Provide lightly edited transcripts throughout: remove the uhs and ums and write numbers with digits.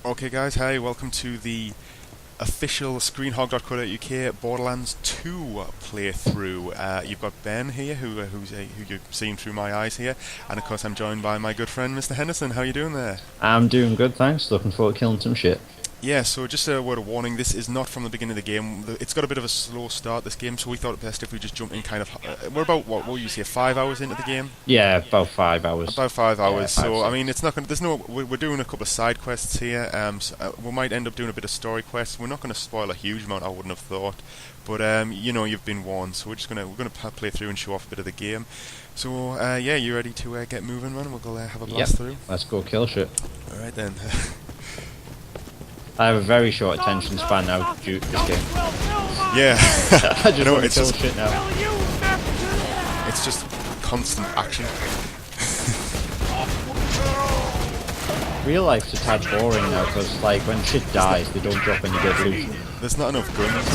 Okay guys, hi, welcome to the official ScreenHogUK Borderlands 2 playthrough. You've got Ben here, who you've seen through my eyes here, and of course I'm joined by my good friend Mr. Henderson. How are you doing there? I'm doing good, thanks. Looking forward to killing some shit. Yeah, so just a word of warning, this is not from the beginning of the game. It's got a bit of a slow start, this game, so we thought it best if we just jump in kind of... we're about, what will you say, 5 hours into the game? Yeah, about 5 hours. About 5 hours, Yeah, so, 5, I mean, it's not going to... We're doing a couple of side quests here, we might end up doing a bit of story quests. We're not going to spoil a huge amount, I wouldn't have thought, but, you know, you've been warned, so we're going to play through and show off a bit of the game. So, yeah, you ready to get moving, man? We'll go have a blast through. Let's go kill shit. Alright then. I have a very short attention span now due to this game. Yeah. I just want to kill shit now. It's just constant action. Real life's a tad boring now because, like, when shit dies, they don't drop any good loot. There's not enough guns.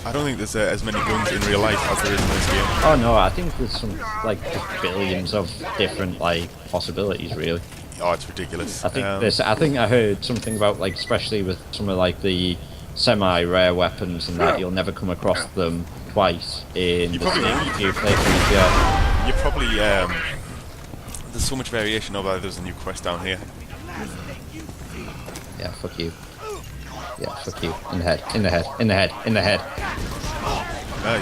I don't think there's as many guns in real life as there is in this game. Oh no, I think there's some, like, billions of different, like, possibilities, really. Oh, it's ridiculous. I think I heard something about, like, especially with some of, like, the semi-rare weapons and that, you'll never come across them twice in the same few playthroughs. Yeah. You probably there's so much variation of there's a new quest down here. Yeah, fuck you. Yeah, fuck you. In the head. In the head. In the head. In the head.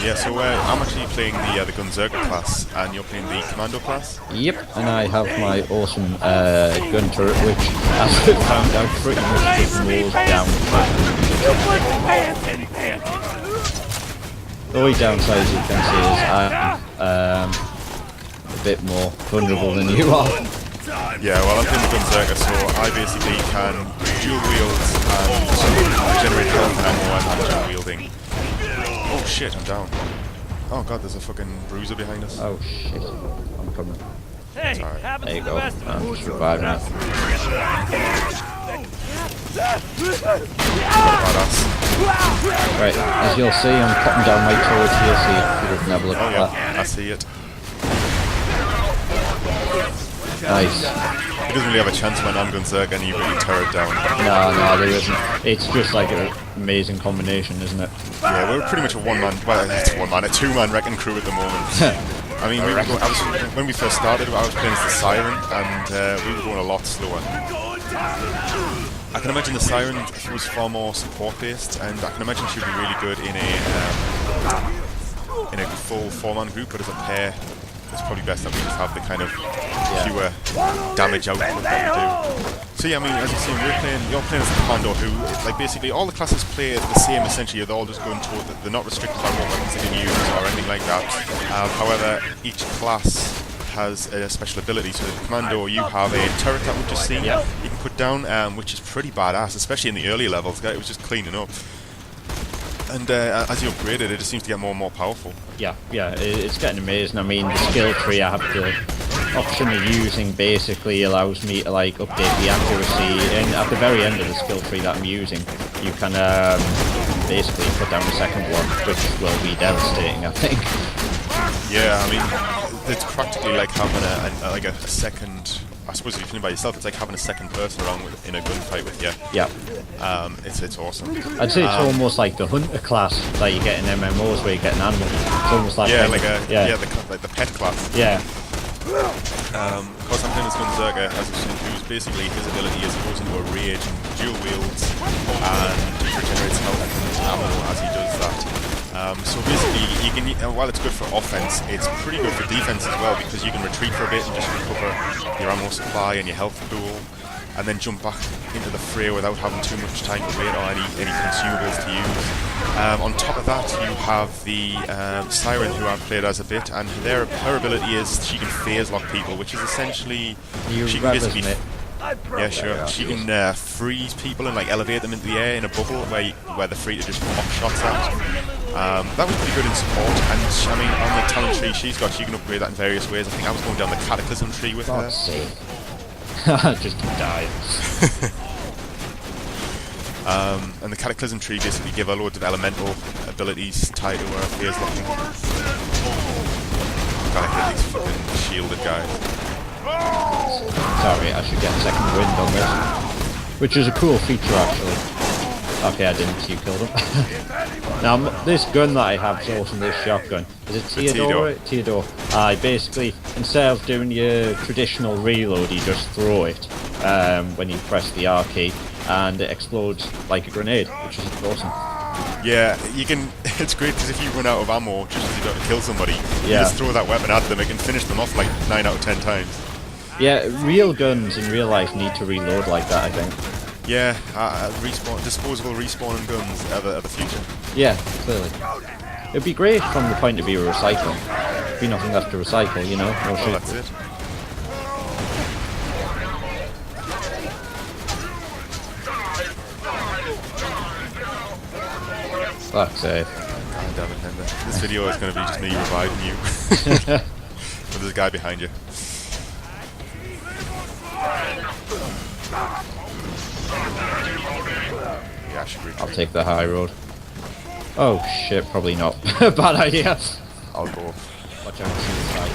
Yeah, so I'm actually playing the Gunzerker class, and you're playing the Commando class? Yep, and I have my awesome gun turret, which, as I found out, pretty much just rolls down. The only downside, as you can see, is I'm a bit more vulnerable than you are. Yeah, well, I'm playing the Gunzerker, so I basically can dual wield and generate health and ammo while I'm dual wielding. Oh shit, I'm down. Oh god, there's a fucking bruiser behind us. Oh shit, I'm coming. Hey, there you go, I'm surviving it. Right, as you'll see, I'm cutting down my turret here so you can have a look at that. I see it. Nice. He doesn't really have a chance when I'm Gunzerker and you put your turret down. No, there isn't. It's just like an amazing combination, isn't it? Yeah, we're pretty much a a two-man wrecking crew at the moment. I mean, when we first started, I was playing as the Siren, and we were going a lot slower. I can imagine the Siren was far more support-based, and I can imagine she'd be really good in a full four-man group, but as a pair, it's probably best that we just have the kind of pure damage output that we do. So yeah, I mean, as you see, you're playing as the Pandora, who, like, basically all the classes play the same, essentially. They're all just going toward, they're not restricted by what weapons they can use or anything like that. However, each class has a special ability. So the Commando, you have a turret that we've just seen, you can put down, which is pretty badass, especially in the earlier levels. It was just cleaning up. And as you upgrade it, it just seems to get more and more powerful. Yeah, it's getting amazing. I mean, the skill tree I have the option of using basically allows me to, like, update the accuracy, and at the very end of the skill tree that I'm using, you can basically put down the second one, which will be devastating, I think. Yeah, I mean, it's practically like having a second. I suppose if you're playing by yourself, it's like having a second person around in a gunfight with you. Yeah. It's awesome. I'd say it's almost like the hunter class that you get in MMOs where you get an animal. It's almost like like the pet class. Yeah. Of course, I'm playing as Gunzerker, who's basically his ability is he goes into a rage and dual wields and regenerates health and ammo as he does that. So basically, you can, while it's good for offense, it's pretty good for defense as well, because you can retreat for a bit and just recover your ammo supply and your health pool, and then jump back into the fray without having too much time to wait or any consumables to use. On top of that, you have the Siren, who I've played as a bit, and her ability is she can phase lock people, which is essentially she can basically. Yeah, sure. She can freeze people and, like, elevate them into the air in a bubble where they're free to just pop shots at. That was pretty good in support, and I mean, on the talent tree she can upgrade that in various ways. I think I was going down the Cataclysm tree with her. Just die. And the Cataclysm tree basically give her loads of elemental abilities tied to her phase locking. Gotta hit these fucking shielded guys. Sorry, I should get second wind on this. Which is a cool feature, actually. Okay, I didn't. You killed him. Now, this gun that I have is awesome, this shotgun. Is it Theodore? Theodore. Basically, instead of doing your traditional reload, you just throw it when you press the R key, and it explodes like a grenade, which is awesome. Yeah, you can. It's great because if you run out of ammo just as you're about to kill somebody, you just throw that weapon at them. It can finish them off like 9 out of 10 times. Yeah, real guns in real life need to reload like that, I think. Yeah, disposable respawning guns are the future. Yeah, clearly. It'd be great from the point of view of recycling. There'd be nothing left to recycle, you know? No shit. That's it. Fuck's sake. God damn it, Hender. This video is going to be just me reviving you. But there's a guy behind you. Yeah, I should retreat. I'll take the high road. Oh shit, probably not. Bad idea. I'll go. Watch out, suicide.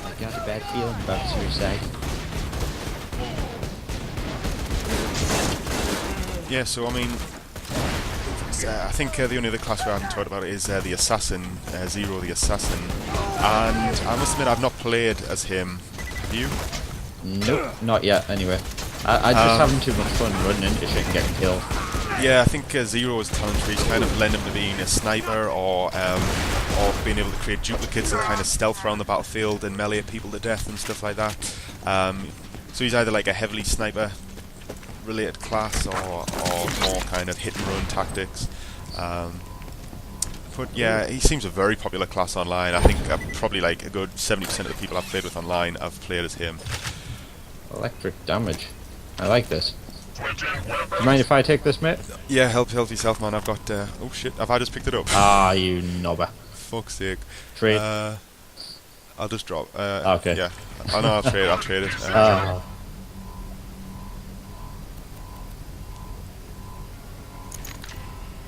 I got a bad feeling about suicide. Yeah, so I mean, I think the only other class we haven't talked about is the Assassin, Zero the Assassin. And I must admit, I've not played as him. Have you? Nope, not yet, anyway. I just having too much fun running into shit and getting killed. Yeah, I think Zero's talent trees kind of lend him to being a sniper or being able to create duplicates and kind of stealth around the battlefield and melee people to death and stuff like that. So he's either like a heavily sniper related class or more kind of hit and run tactics. But yeah, he seems a very popular class online. I think probably like a good 70% of the people I've played with online have played as him. Electric damage. I like this. Do you mind if I take this, mate? Yeah, help yourself, man. I've got... oh shit, have I just picked it up? Ah, you knobber. Fuck's sake. Trade. I'll just drop. Okay. Yeah. Oh no, I'll trade it.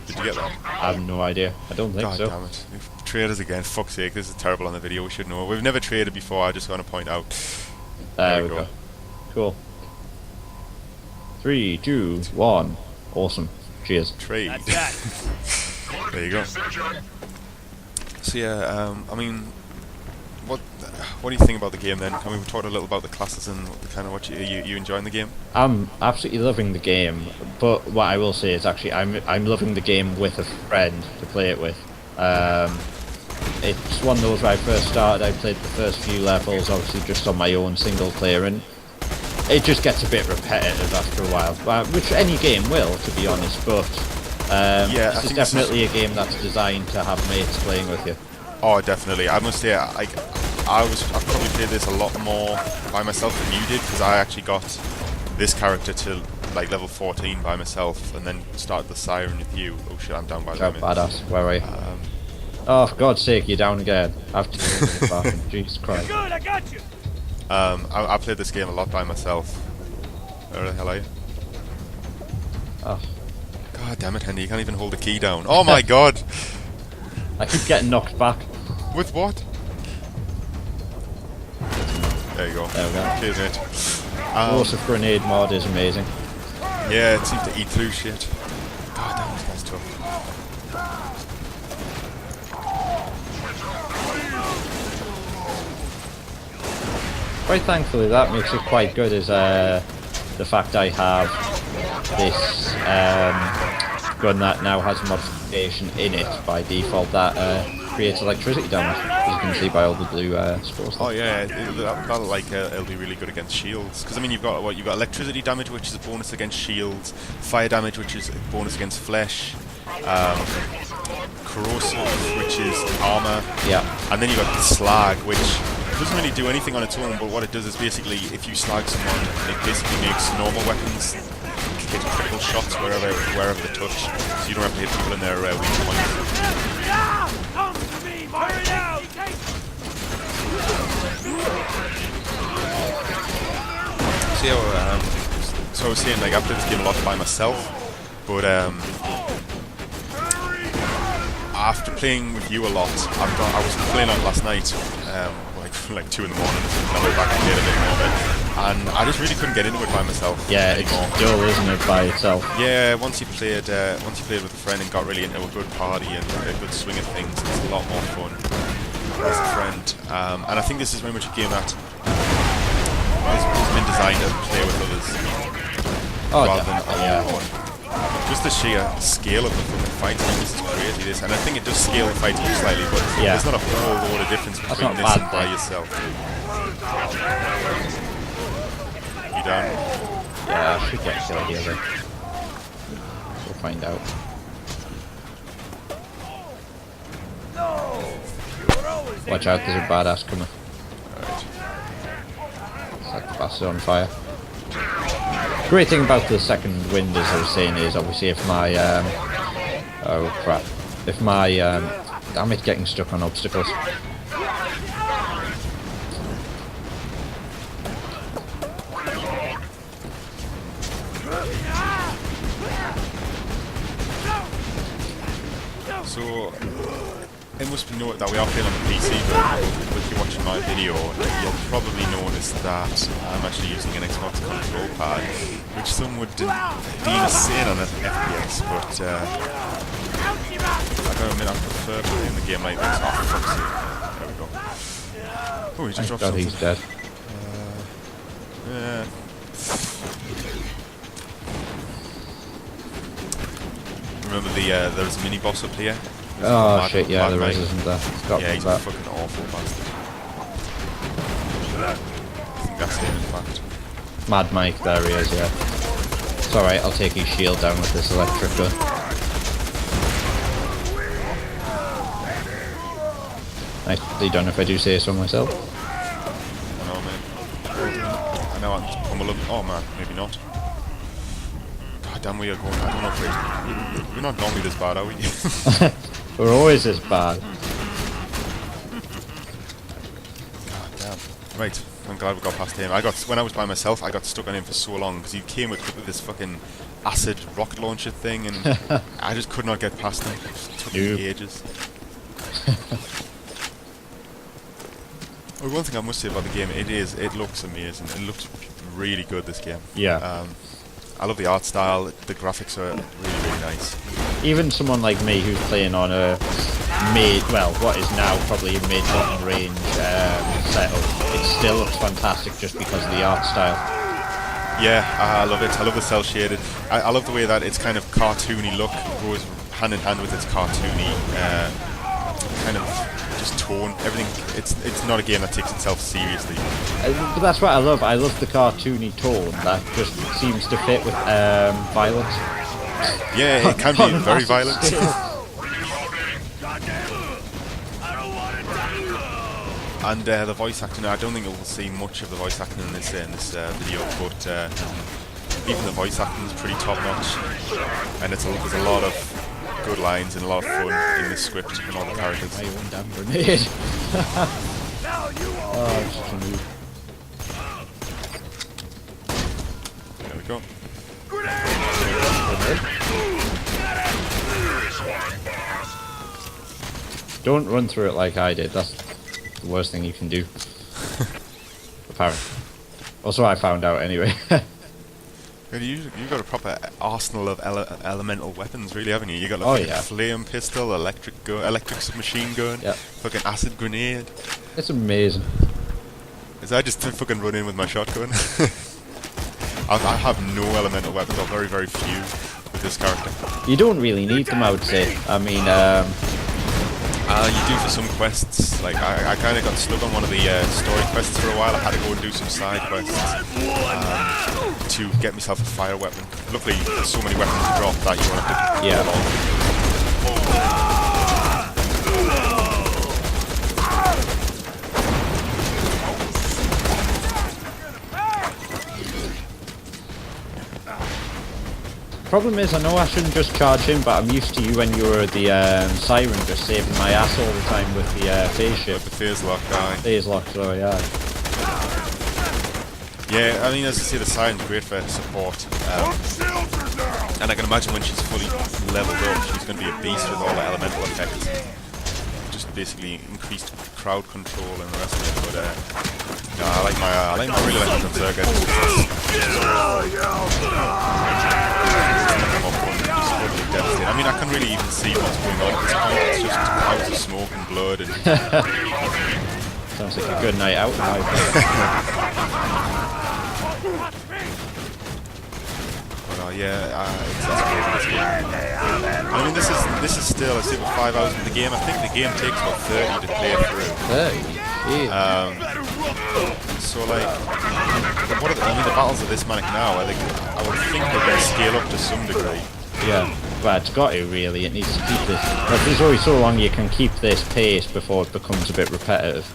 Did you get that? I have no idea. I don't think God so. damn it. Traders again, fuck's sake, this is terrible on the video, we should know. We've never traded before, I just want to point out. There we go. Cool. 3, 2, 1. Awesome. Cheers. Trade. There you go. So yeah, I mean, what do you think about the game then? Can we talk a little about the classes and what you enjoying the game? I'm absolutely loving the game, but what I will say is actually I'm loving the game with a friend to play it with. It's one of those where I first started, I played the first few levels obviously just on my own single player, and it just gets a bit repetitive after a while, which any game will, to be honest, but yeah, this is definitely a game that's designed to have mates playing with you. Oh, definitely. I must say, I've probably played this a lot more by myself than you did, because I actually got this character to like level 14 by myself, and then started the Siren with you. Oh shit, I'm down by the limit. Badass. Where are you? Oh, for God's sake, you're down again. I have to go to the bathroom. Jesus Christ. Good, I got you. I played this game a lot by myself. Where the hell are you? Oh. God damn it, Henry, you can't even hold the key down. Oh my god! I keep getting knocked back. With what? There you go. There we go. Cheers, mate. Explosive grenade mod is amazing. Yeah, it seems to eat through shit. God damn, this guy's tough. Quite thankfully, that makes it quite good, is the fact I have this gun that now has a modification in it by default that creates electricity damage, as you can see by all the blue spores. Oh yeah, it'll be really good against shields. Because I mean, you've got electricity damage, which is a bonus against shields, fire damage, which is a bonus against flesh, corrosive, which is armor, and then you've got slag, which doesn't really do anything on its own, but what it does is basically, if you slag someone, it basically makes normal weapons hit critical shots wherever they touch, so you don't have to hit people in their weak points. Come to me, burn out! So I was saying, like, I've played this game a lot by myself, but after playing with you a lot, I was playing on it last night, like like 2 in the morning, and I went back and played a bit more of it. And I just really couldn't get into it by myself anymore. It's dull, isn't it, by itself? Yeah, once you played with a friend and got really into a good party and a good swing of things, it's a lot more fun as a friend. And I think this is very much a game that has been designed to play with others rather than on your own. Just the sheer scale of the fucking fights, this is crazy. This, and I think it does scale the fights slightly, but there's not a whole lot of difference between this and by yourself. You down? Yeah, I should get a kill here though. We'll find out. Watch out, there's a badass coming. Set the bastard on fire. Great thing about the second wind, as I was saying, is obviously if my oh crap, if my damn it, getting stuck on obstacles. So it must be noted that we are playing on the PC, but if you're watching my video, you'll probably notice that I'm actually using an Xbox control pad, which some would deem insane on an FPS, but I gotta admit I prefer playing the game like this. Oh, fuck's sake. There we go. Oh, he just dropped something. He's dead. Yeah. Remember there was a mini boss up here? Oh shit, yeah, there isn't there? Yeah, he's a fucking awful bastard. I think that's him, in fact. Mad Mike, there he is, yeah. It's alright, I'll take his shield down with this electric gun. Nicely done if I do say so myself. I know, mate. I know I'm pummeling. Oh man, maybe not. God damn, we are going. I don't know, we're not normally this bad, are we? We're always this bad. God damn. Right, I'm glad we got past him. When I was by myself, I got stuck on him for so long because he came with this fucking acid rocket launcher thing, and I just could not get past him. It took me ages. Well, one thing I must say about the game, it looks amazing. It looks really good, this game. Yeah. I love the art style. The graphics are really, really nice. Even someone like me who's playing on a what is now probably a mid-button range setup, it still looks fantastic just because of the art style. Yeah, I love it. I love the cell shaded. I love the way that it's kind of cartoony look goes hand in hand with its cartoony kind of just tone. Everything. It's not a game that takes itself seriously. But that's what I love. I love the cartoony tone that just seems to fit with violence. Yeah, it can be very violent. And the voice acting, I don't think we'll see much of the voice acting in this video, but even the voice acting is pretty top notch, and there's a lot of good lines and a lot of fun in the script and all the characters. My own damn grenade. Oh, just a move. There we go. Don't run through it like I did. That's the worst thing you can do. Apparently. Also, I found out anyway. You've got a proper arsenal of elemental weapons, really, haven't you? You got like a flame pistol, electric submachine gun, fucking acid grenade. It's amazing. Is I just fucking run in with my shotgun? I have no elemental weapons, or very, very few with this character. You don't really need them, I would say. I mean, you do for some quests. Like I kind of got stuck on one of the story quests for a while. I had to go and do some side quests to get myself a fire weapon. Luckily, there's so many weapons to drop that you won't have to pull on. Problem is, I know I shouldn't just charge him, but I'm used to you when you were the siren, just saving my ass all the time with the phase shift. The phase lock guy. Phase lock, sorry, yeah. Yeah, I mean, as I say, the siren's great for support. And I can imagine when she's fully leveled up, she's going to be a beast with all the elemental effects. Just basically increased crowd control and the rest of it. But no, I really like my Berserker. I mean, I can really even see what's going on at this point. It's just clouds of smoke and blood and... Sounds like a good night out now. Well, yeah, it's this game. I mean, this is still, I say, with 5 hours in the game. I think the game takes about 30 to play through. 30? So, like, what are the battles of this Manic now? I would think they're going to scale up to some degree. Yeah, but it's got to really. It needs to keep this. But there's only so long you can keep this pace before it becomes a bit repetitive.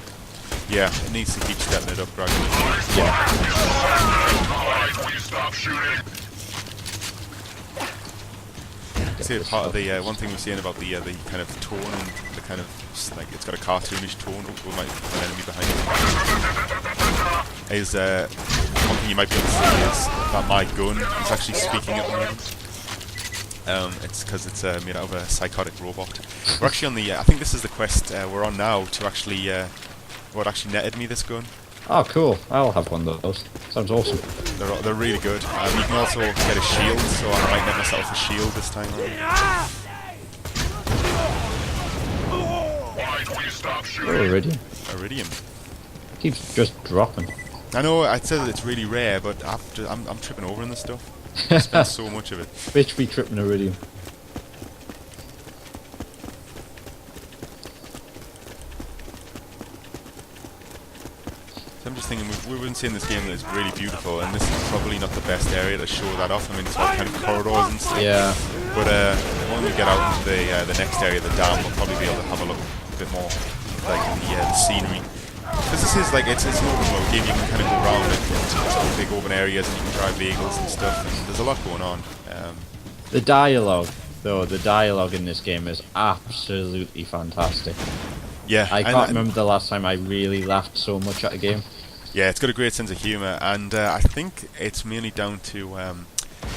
Yeah, it needs to keep stepping it up gradually. Yeah. See, part of the one thing we're saying about the kind of tone and the kind of like it's got a cartoonish tone. Oh, we might have an enemy behind it. Is one thing you might be able to see is that my gun is actually speaking at the moment. It's because it's made out of a psychotic robot. We're actually on the. I think this is the quest we're on now to actually. What actually netted me this gun. Oh, cool! I'll have one of those. Sounds awesome. They're really good. You can also get a shield, so I might net myself a shield this time around. Oh, Iridium. Iridium. Keeps just dropping. I know. I said that it's really rare, but I'm tripping over in this stuff. I spent so much of it. Bitch be tripping Iridium. So I'm just thinking, we've been seeing this game that is really beautiful, and this is probably not the best area to show that off. I mean, it's all kind of corridors and stuff. Yeah. But when we get out into the next area, the dam, we'll probably be able to have a look a bit more, like the scenery. Because this is like it's an open world game. You can kind of go around it, it's big open areas, and you can drive vehicles and stuff. And there's a lot going on. The dialogue, though, the dialogue in this game is absolutely fantastic. Yeah, I can't remember the last time I really laughed so much at a game. Yeah, it's got a great sense of humour, and I think it's mainly down to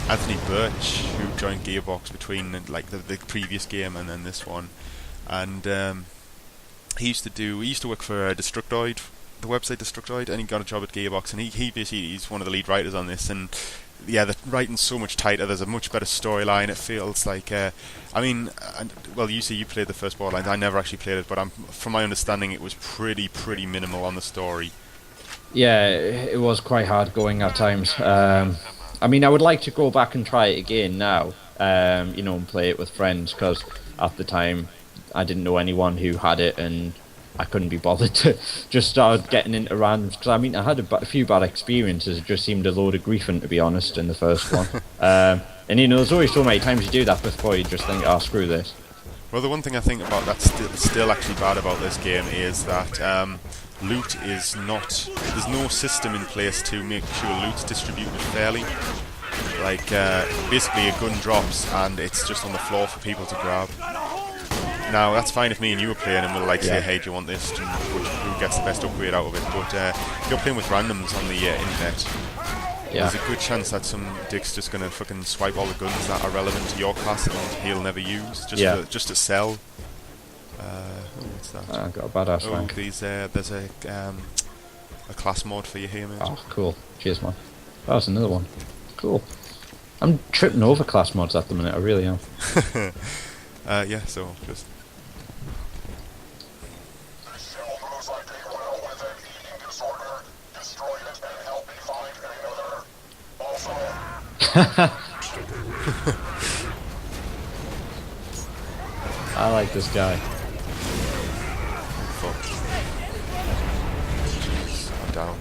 Anthony Birch, who joined Gearbox between like the previous game and then this one, and he used to work for Destructoid, the website Destructoid, and he got a job at Gearbox, and he basically he's one of the lead writers on this, and yeah, the writing's so much tighter. There's a much better storyline. It feels like, I mean, well, you say you played the first Borderlands. I never actually played it, but from my understanding, it was pretty minimal on the story. Yeah, it was quite hard going at times. I mean, I would like to go back and try it again now, you know, and play it with friends, because at the time I didn't know anyone who had it, and I couldn't be bothered to just start getting into randoms, because I mean, I had a few bad experiences. It just seemed a load of griefing, to be honest, in the first one. And you know, there's always so many times you do that before you just think, oh, screw this. Well, the one thing I think about that's still actually bad about this game is that loot is not... There's no system in place to make sure loot's distributed fairly. Like, basically a gun drops and it's just on the floor for people to grab. Now, that's fine if me and you are playing and we'll like say, hey, do you want this? And who gets the best upgrade out of it? But if you're playing with randoms on the internet, there's a good chance that some dick's just going to fucking swipe all the guns that are relevant to your class and he'll never use, just to sell. What's that? I got a badass rank. There's a class mod for you here, mate. Oh, cool. Cheers, man. That was another one. Cool. I'm tripping over class mods at the minute, I really am. Yeah, so just... I like this guy. Fuck. Jeez, I'm down.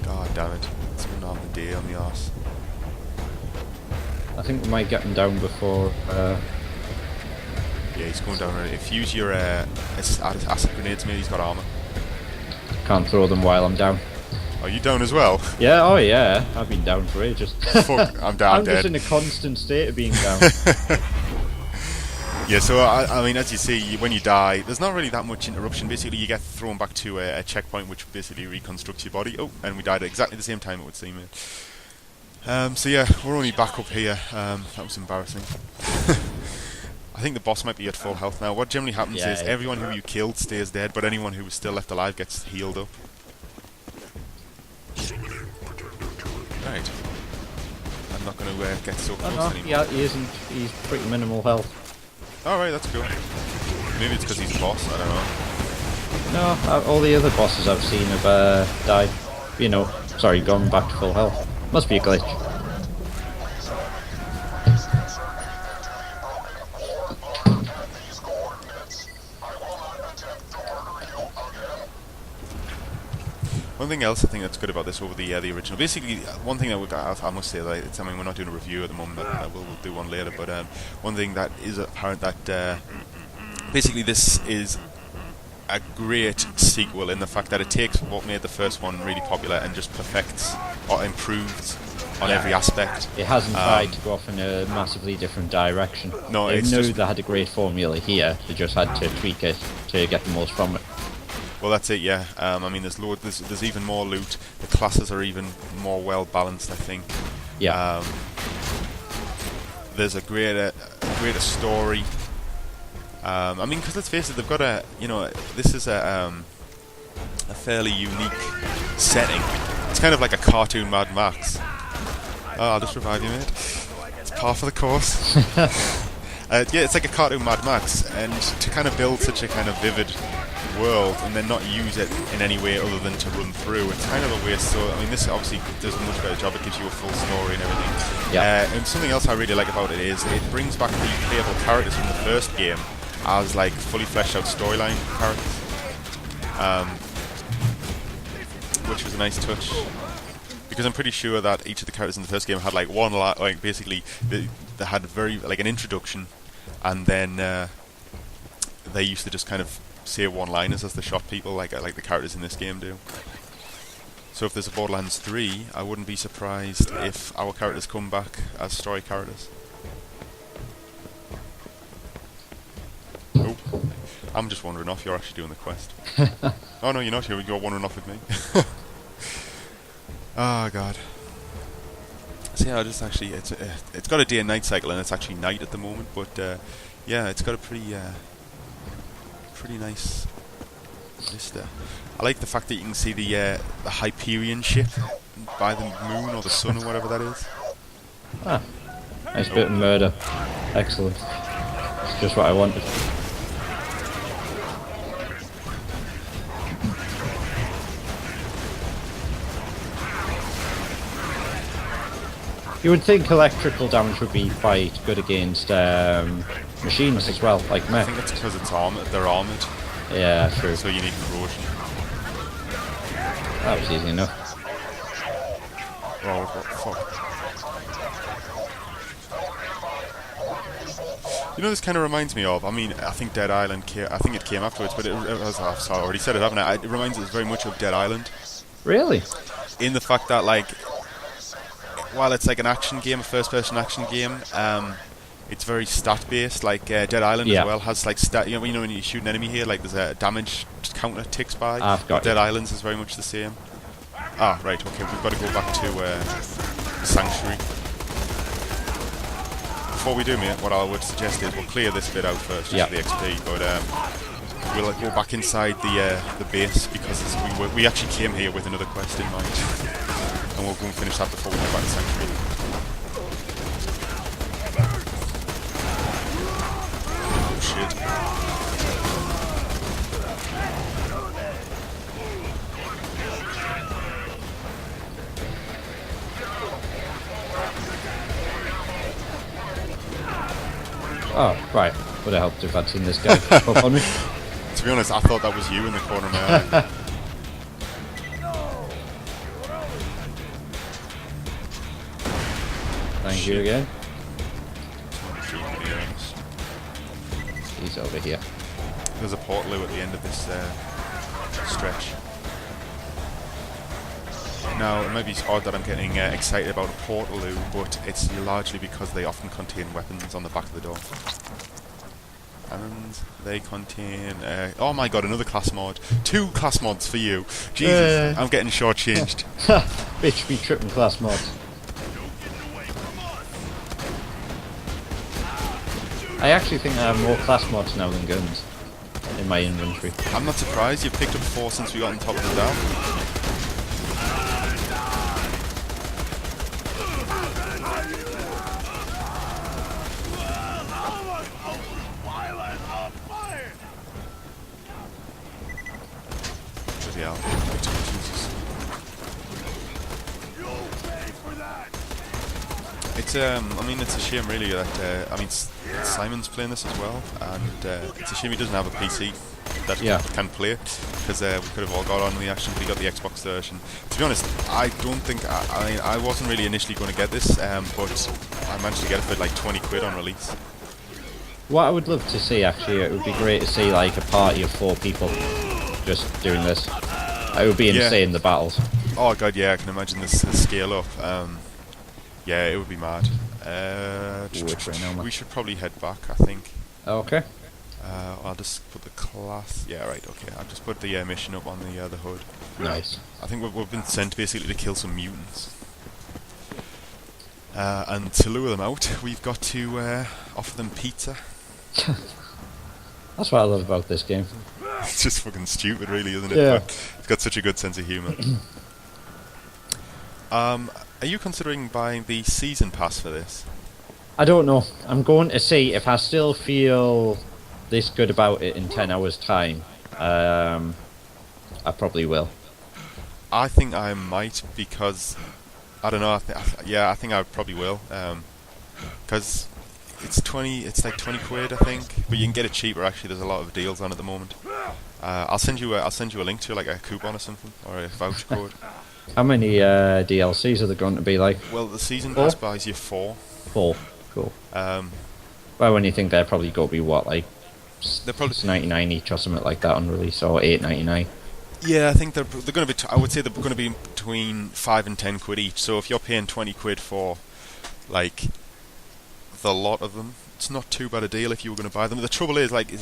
God damn it. It's been half the day on the arse. I think we might get him down before... Yeah, he's going down already. If you use your acid grenades, mate, he's got armour. Can't throw them while I'm down. Are you down as well? Yeah, oh yeah. I've been down for ages. Fuck, I'm down. I'm dead. just in a constant state of being down. Yeah, so I mean, as you see, when you die, there's not really that much interruption. Basically, you get thrown back to a checkpoint, which basically reconstructs your body. Oh, and we died at exactly the same time, it would seem. So yeah, we're only back up here. That was embarrassing. I think the boss might be at full health now. What generally happens is everyone who you killed stays dead, but anyone who is still left alive gets healed up. Right. I'm not going to get so close anymore. Yeah, he isn't. He's pretty minimal health. Alright, that's cool. Maybe it's because he's a boss, I don't know. No, all the other bosses I've seen have died. You know, sorry, gone back to full health. Must be a glitch. One thing else I think that's good about this over the original, basically one thing that I must say, that it's, I mean, we're not doing a review at the moment, we'll do one later, but one thing that is apparent that basically this is a great sequel in the fact that it takes what made the first one really popular and just perfects or improves on every aspect. It hasn't tried to go off in a massively different direction. No, they it's knew just, they had a great formula here, they just had to tweak it to get the most from it. Well, that's it, yeah. I mean, there's even more loot. The classes are even more well balanced, I think. Yeah. There's a greater story. I mean, because let's face it, they've got a, you know, this is a fairly unique setting. It's kind of like a cartoon Mad Max. Oh, I'll just revive you, mate. It's par for the course. Yeah, it's like a cartoon Mad Max, and to kind of build such a kind of vivid world and then not use it in any way other than to run through, it's kind of a waste. So I mean, this obviously does a much better job. It gives you a full story and everything. Yeah. And something else I really like about it is it brings back the playable characters from the first game as like fully fleshed out storyline characters, which was a nice touch, because I'm pretty sure that each of the characters in the first game had like one like basically they had very like an introduction, and then they used to just kind of say one-liners as they shot people, like the characters in this game do. So if there's a Borderlands 3, I wouldn't be surprised if our characters come back as story characters. Oh, I'm just wandering off. You're actually doing the quest. Oh no, you're not. You're wandering off with me. Oh god. So yeah, just actually, it's got a day and night cycle, and it's actually night at the moment. But yeah, it's got a pretty nice vista. I like the fact that you can see the Hyperion ship by the moon or the sun or whatever that is. Ah, nice bit of murder. Excellent. That's just what I wanted. You would think electrical damage would be quite good against machines as well, like mech. I think it's because it's armored. They're armored. Yeah, true. So you need corrosion. That was easy enough. Oh, what the fuck? You know, this kind of reminds me of, I mean, I think Dead Island, I think it came afterwards, but I've already said it, haven't I? It reminds us very much of Dead Island. Really? In the fact that, like, while it's like an action game, a first-person action game, it's very stat-based. Like Dead Island as well has like stat. You know when you shoot an enemy here, like there's a damage counter ticks by. I've got Dead Islands is very much the same. Ah, right. Okay, we've got to go back to Sanctuary. Before we do, mate, what I would suggest is we'll clear this bit out first, just for the XP. But we'll go back inside the base because we actually came here with another quest in mind, and we'll go and finish that before we head back to Sanctuary. Oh shit! Oh, right. Would have helped if I'd seen this guy pop on me. To be honest, I thought that was you in the corner of my eye. Thank you again. He's over here. There's a portaloo at the end of this stretch. Now, it might be odd that I'm getting excited about a portaloo, but it's largely because they often contain weapons on the back of the door. And they contain... oh my god, another class mod. 2 class mods for you. Jesus, I'm getting shortchanged. Bitch be tripping class mods. I actually think I have more class mods now than guns in my inventory. I'm not surprised. You've picked up 4 since we got on top of the down. Bloody hell. Jesus. It's I mean, it's a shame really that I mean Simon's playing this as well, and it's a shame he doesn't have a PC that can play it, because we could have all got on with the action, but he got the Xbox version. To be honest, I don't think I wasn't really initially going to get this, but I managed to get it for like 20 quid on release. What I would love to see, actually, it would be great to see like a party of 4 people just doing this. It would be insane, the battles. Oh god, yeah, I can imagine this scale up. Yeah, it would be mad. We should probably head back, I think. Okay. I'll just put the class. Yeah, right. Okay, I'll just put the mission up on the hood. Nice. I think we've been sent basically to kill some mutants, and to lure them out, we've got to offer them pizza. That's what I love about this game. It's just fucking stupid, really, isn't it? Yeah. But it's got such a good sense of humour. Are you considering buying the season pass for this? I don't know. I'm going to see if I still feel this good about it in 10 hours time. I probably will. I think I might, because I don't know. I think I probably will. Because it's like 20 quid, I think, but you can get it cheaper. Actually, there's a lot of deals on at the moment. I'll send you a link to like a coupon or something, or a voucher code. How many DLCs are there going to be like? Well, the season pass buys you 4. 4. Cool. Well, when you think they're probably going to be what, like they're probably $6.99 each or something like that on release, or $8.99. Yeah, I think they're going to be. I would say they're going to be between 5 and 10 quid each. So if you're paying 20 quid for like the lot of them, it's not too bad a deal if you were going to buy them. The trouble is, like,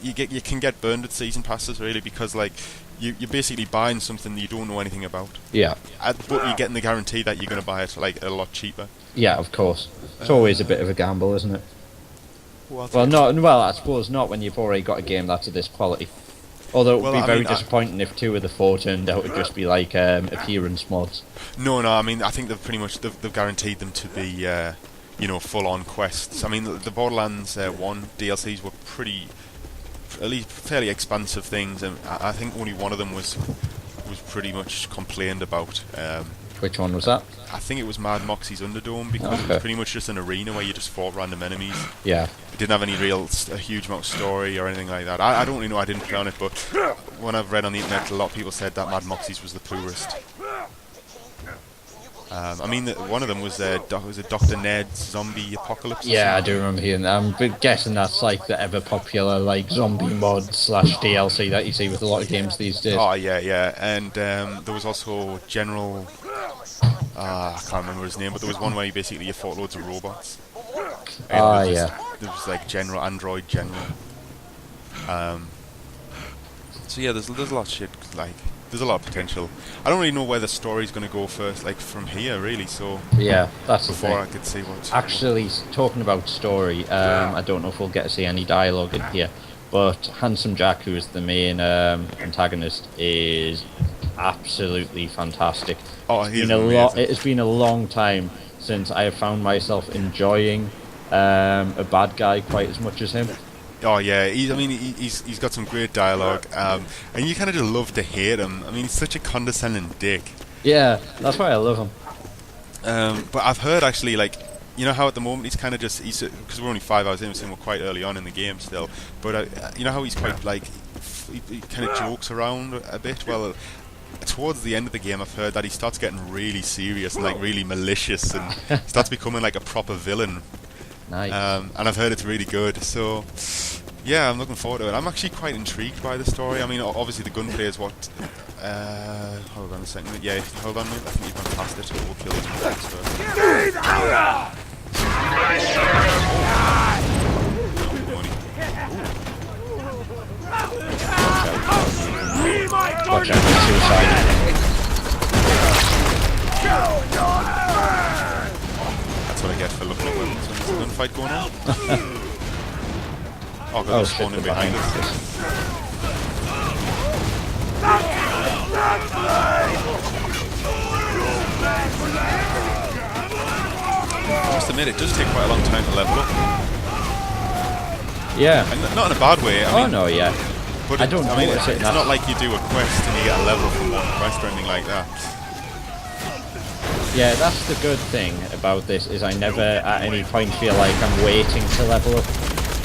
you can get burned at season passes, really, because like you're basically buying something you don't know anything about. Yeah. But you're getting the guarantee that you're going to buy it like a lot cheaper. Yeah, of course. It's always a bit of a gamble, isn't it? Well, I suppose not when you've already got a game that's of this quality. Although it would be very disappointing if 2 of the 4 turned out to just be like appearance mods. No, I mean, I think they've guaranteed them to be full-on quests. I mean, the Borderlands 1 DLCs were at least fairly expansive things, and I think only one of them was pretty much complained about. Which one was that? I think it was Mad Moxie's Underdome, because it was pretty much just an arena where you just fought random enemies. Yeah. It didn't have any a huge amount of story or anything like that. I don't really know, I didn't play on it, but when I've read on the internet, a lot of people said that Mad Moxie's was the poorest. I mean, one of them was Dr. Ned's Zombie Apocalypse? Yeah, I do remember hearing that. I'm guessing that's like the ever-popular like zombie mod / DLC that you see with a lot of games these days. Oh, yeah. And there was also General... I can't remember his name, but there was one where you fought loads of robots. Yeah. There was like Android General. So yeah, there's a lot of shit, like... There's a lot of potential. I don't really know where the story's going to go first, like from here, really. So yeah, that's the thing. Before I could see what. Actually, talking about story, I don't know if we'll get to see any dialogue in here, but Handsome Jack, who is the main antagonist, is absolutely fantastic. Oh, he's amazing. It has been a long time since I have found myself enjoying a bad guy quite as much as him. Oh yeah, he's got some great dialogue, and you kind of just love to hate him. I mean, he's such a condescending dick. Yeah, that's why I love him. But I've heard actually, like, you know how at the moment he's kind of just, because we're only 5 hours in, so we're quite early on in the game still. But you know how he's quite like, he kind of jokes around a bit. Well, towards the end of the game, I've heard that he starts getting really serious and like really malicious, and starts becoming like a proper villain. Nice. And I've heard it's really good, so yeah, I'm looking forward to it. I'm actually quite intrigued by the story. I mean, obviously the gunplay is what... hold on a second. Yeah, hold on, mate. I think you've gone past it. We'll kill these mutants first. Watch out for suicide. That's what I get for looking at weapons when there's a gunfight going on. Oh, Oh because shit, they're spawning they're behind behind us. I must admit, it does take quite a long time to level up. Yeah. And not in a bad way, I Oh mean, no, yeah. but I don't notice it, it's that's- not like you do a quest and you get a level from one quest or anything like that. Yeah, that's the good thing about this, is I never at any point feel like I'm waiting to level up.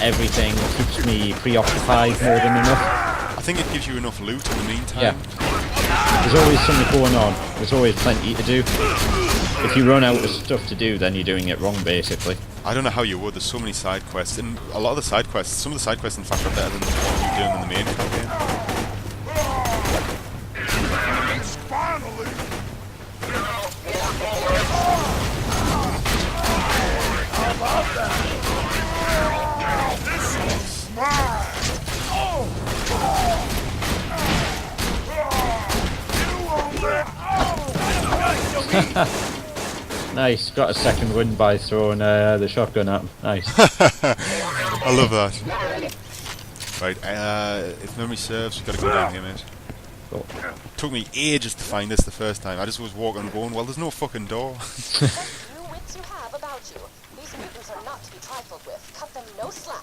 Everything keeps me preoccupied more than enough. I think it gives you enough loot in the meantime. Yeah. There's always something going on. There's always plenty to do. If you run out of stuff to do, then you're doing it wrong, basically. I don't know how you would, there's so many side quests, and a lot of the side quests, some of the side quests in fact are better than what you're doing in the main campaign. Nice, got a second win by throwing the shotgun at him. Nice. I love that. Right, if memory serves, we've got to go down here, mate. Cool. Took me ages to find this the first time. I just was walking going, well, there's no fucking door. Few wits you have about you. These mutants are not to be trifled with. Cut them no slack.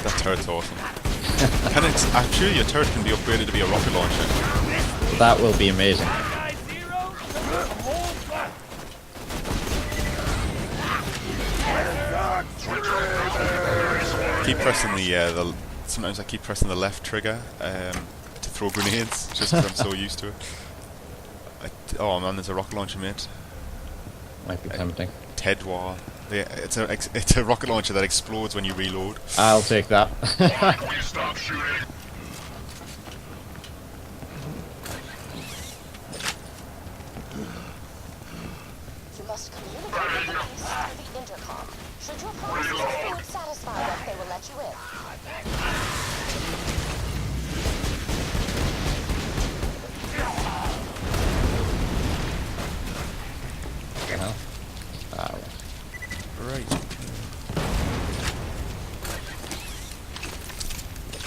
That turret's awesome. I'm sure your turret can be upgraded to be a rocket launcher. That will be amazing. Keep pressing the sometimes I keep pressing the left trigger to throw grenades, just because I'm so used to it. Oh man, there's a rocket launcher, mate. Might be tempting. Tedwar. Yeah, it's a rocket launcher that explodes when you reload. I'll take that. Stop shooting. You must communicate with the police through the intercom. Should your promises of food satisfy them, they will let you in. Well, Right.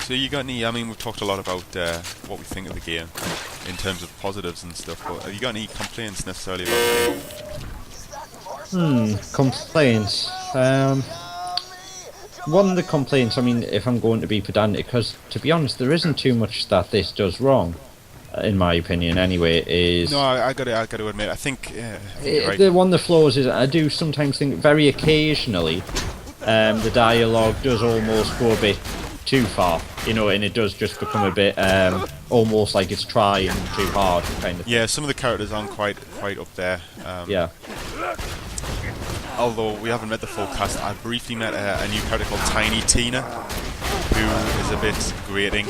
So you got any? I mean, we've talked a lot about what we think of the game in terms of positives and stuff. But have you got any complaints necessarily about the game? complaints. One of the complaints, I mean, if I'm going to be pedantic, because to be honest, there isn't too much that this does wrong, in my opinion. Anyway, is No, I got to admit, I think you're right. the one of the flaws is I do sometimes think very occasionally the dialogue does almost go a bit too far, you know, and it does just become a bit almost like it's trying too hard, kind of. Yeah, some of the characters aren't quite up there. Yeah. Although we haven't met the full cast, I briefly met a new character called Tiny Tina, who is a bit grating.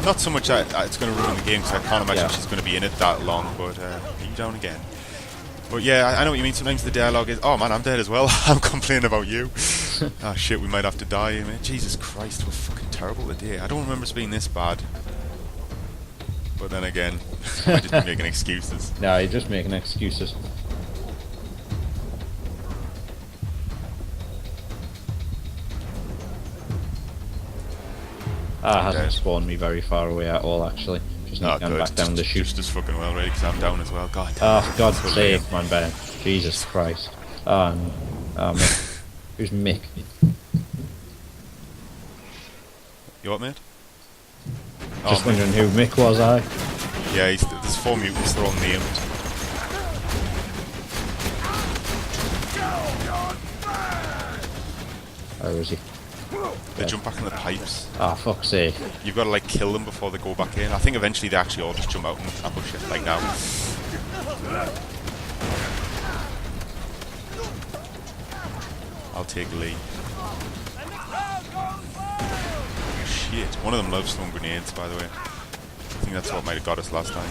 Not so much that it's going to ruin the game, because I can't imagine she's going to be in it that long, but you down again. But yeah, I know what you mean. Sometimes the dialogue is, oh man, I'm dead as well. I'm complaining about you. Ah shit, we might have to die. Man. Jesus Christ, we're fucking terrible today. I don't remember us being this bad. But then again, I might just be making excuses. No, you're just making excuses. Hasn't spawned me very far away at all, actually. Just not going back down the chute. Just as fucking well, ready, because I'm down as well. God damn. Oh, for God's sake, man, Ben. Jesus Christ. Oh, no. Oh, Mick. Who's Mick? You what, mate? Just wondering who Mick was, I. Yeah, there's 4 mutants, they're all named. Where is he? They jump back in the pipes. Ah, fuck's sake. You've got to like kill them before they go back in. I think eventually they actually all just jump out and ambush it, like now. I'll take Lee. Shit, one of them loves throwing grenades, by the way. I think that's what might have got us last time.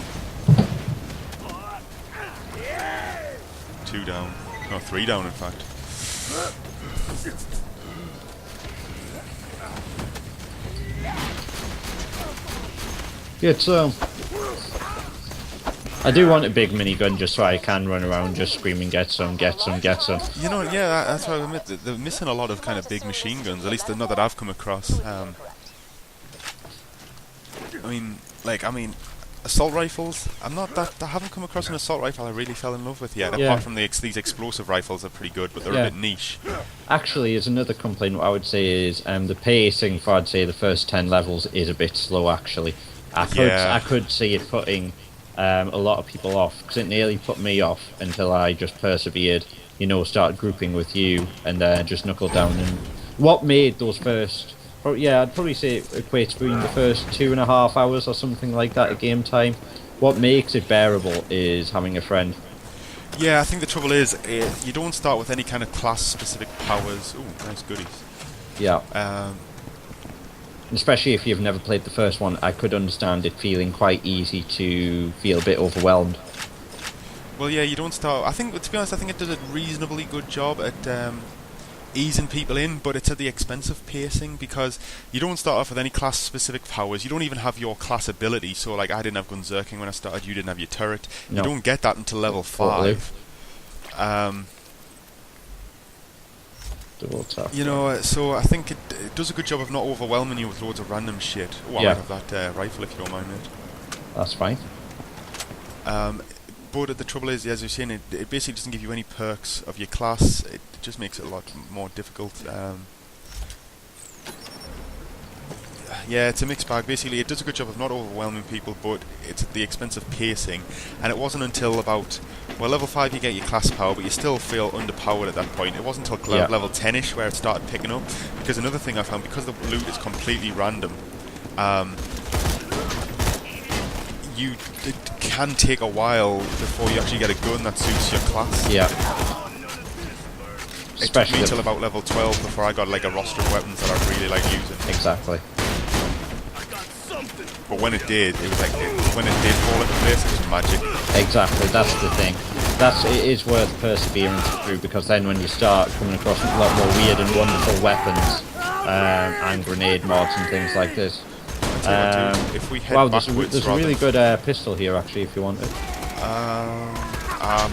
2 down. No, 3 down in fact. Good, so I do want a big minigun just so I can run around just screaming, get some, get some, get some. You know, yeah, that's what I admit. They're missing a lot of kind of big machine guns. At least not that I've come across. I mean, assault rifles. I haven't come across an assault rifle I really fell in love with yet. Yeah. Apart from these explosive rifles are pretty good, but they're a bit niche. Actually, is another complaint. What I would say is the pacing for I'd say the first 10 levels is a bit slow. Actually, I could see it putting a lot of people off, because it nearly put me off until I just persevered. You know, started grouping with you and just knuckled down. And what made those first? I'd probably say it equates between the first 2.5 hours or something like that at game time. What makes it bearable is having a friend. Yeah, I think the trouble is you don't start with any kind of class-specific powers. Ooh, nice goodies. Yeah. Especially if you've never played the first one, I could understand it feeling quite easy to feel a bit overwhelmed. Well, yeah, you don't start. I think, to be honest, I think it does a reasonably good job at easing people in, but it's at the expense of pacing, because you don't start off with any class-specific powers. You don't even have your class ability. So, like, I didn't have gunzerking when I started. You didn't have your turret. No. You don't get that until level 5. You know, so I think it does a good job of not overwhelming you with loads of random shit. Oh, I might have that rifle if you don't mind, mate. That's fine. But the trouble is, as you're saying, it basically doesn't give you any perks of your class. It just makes it a lot more difficult. Yeah, it's a mixed bag. Basically, it does a good job of not overwhelming people, but it's at the expense of pacing. And it wasn't until about, well, level 5 you get your class power, but you still feel underpowered at that point. It wasn't until level 10ish where it started picking up. Because another thing I found, because the loot is completely random, it can take a while before you actually get a gun that suits your class. Yeah. It took me till about level 12 before I got like a roster of weapons that I really like using. Exactly. But when it did, it was like, when it did fall into place, it was magic. Exactly, that's the thing. It is worth persevering through, because then when you start coming across a lot more weird and wonderful weapons, and grenade mods and things like this. If we head there's a really good pistol here, actually, if you want it.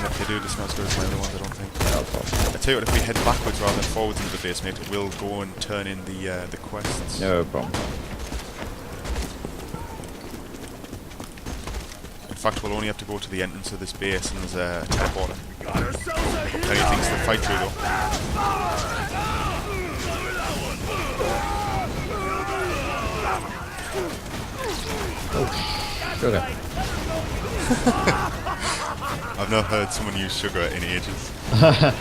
Okay, dude, it's not as good as my other ones, I don't think. I tell you what, if we head backwards rather than forwards into the base, mate, we'll go and turn in the quests. No problem. In fact, we'll only have to go to the entrance of this base, and there's a teleporter. Plenty of things to fight through, though. Oh, sugar. I've not heard someone use sugar in ages. Damn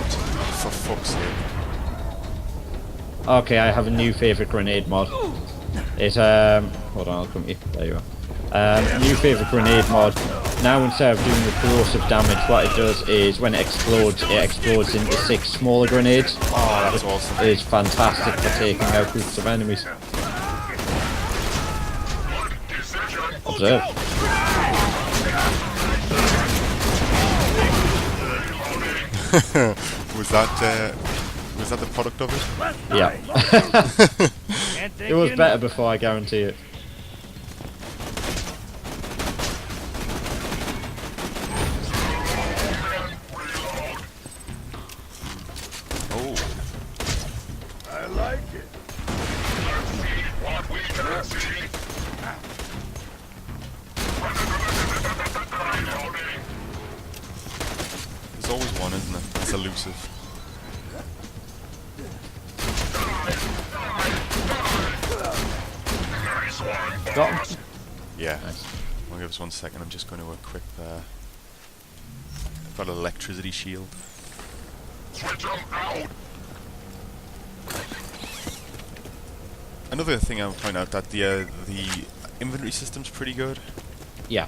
it. For fuck's sake. Okay, I have a new favourite grenade mod. It's, hold on, I'll come to you. There you are. New favourite grenade mod. Now, instead of doing the corrosive damage, what it does is, when it explodes into 6 smaller grenades. Oh, that's awesome. It is fantastic for taking out groups of enemies. Observe. Was that the product of it? Yeah. It was better before, I guarantee it. Oh. I like it. There's always one, isn't there? It's elusive. Got him? Yeah. Nice. I'll give us 1 second. I'm just going to equip. I've got an electricity shield. Another thing I would point out that the inventory system's pretty good. Yeah.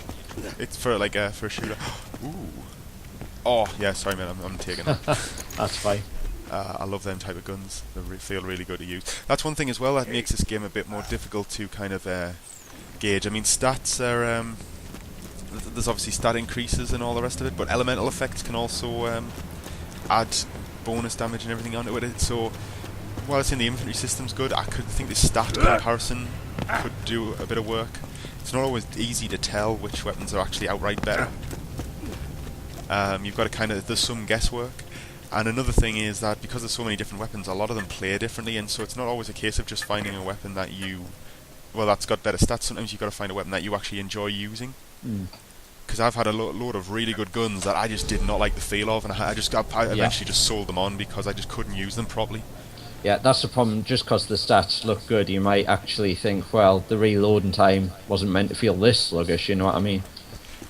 It's for like for a shooter. Ooh. Oh yeah, sorry man, I'm taking it. That's fine. I love them type of guns. They feel really good to use. That's one thing as well that makes this game a bit more difficult to kind of gauge. I mean, stats are there's obviously stat increases and all the rest of it, but elemental effects can also add bonus damage and everything onto it. So while it's in the infantry system's good, I could think the stat comparison could do a bit of work. It's not always easy to tell which weapons are actually outright better. You've got to there's some guesswork. And another thing is that because there's so many different weapons, a lot of them play differently, and so it's not always a case of just finding a weapon that that's got better stats. Sometimes you've got to find a weapon that you actually enjoy using. Because I've had a load of really good guns that I just did not like the feel of, and I eventually just sold them on because I just couldn't use them properly. Yeah, that's the problem. Just because the stats look good, you might actually think, well, the reloading time wasn't meant to feel this sluggish, you know what I mean?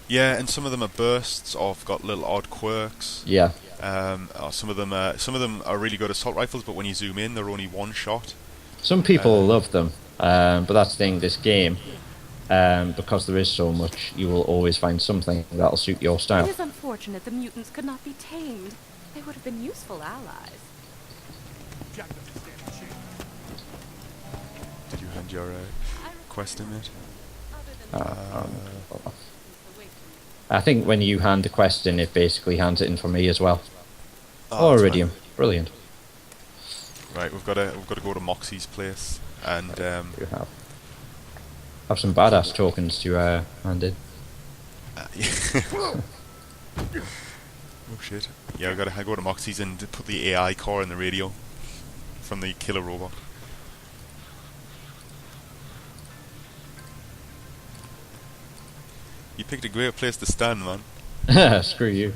Yeah, and some of them are bursts or have got little odd quirks. Yeah. Or some of them are really good assault rifles, but when you zoom in, they're only one shot. Some people love them, but that's the thing, this game, because there is so much, you will always find something that'll suit your style. It is unfortunate the mutants could not be tamed. They would have been useful allies. Did you hand your quest in, mate? I think when you hand the quest in, it basically hands it in for me as well. Oh, Oh, Iridium. Brilliant. Right, we've got to go to Moxie's place and You have some badass tokens to hand in. oh shit. Yeah, we've got to go to Moxie's and put the AI core in the radio from the killer robot. You picked a great place to stand, man. Screw you.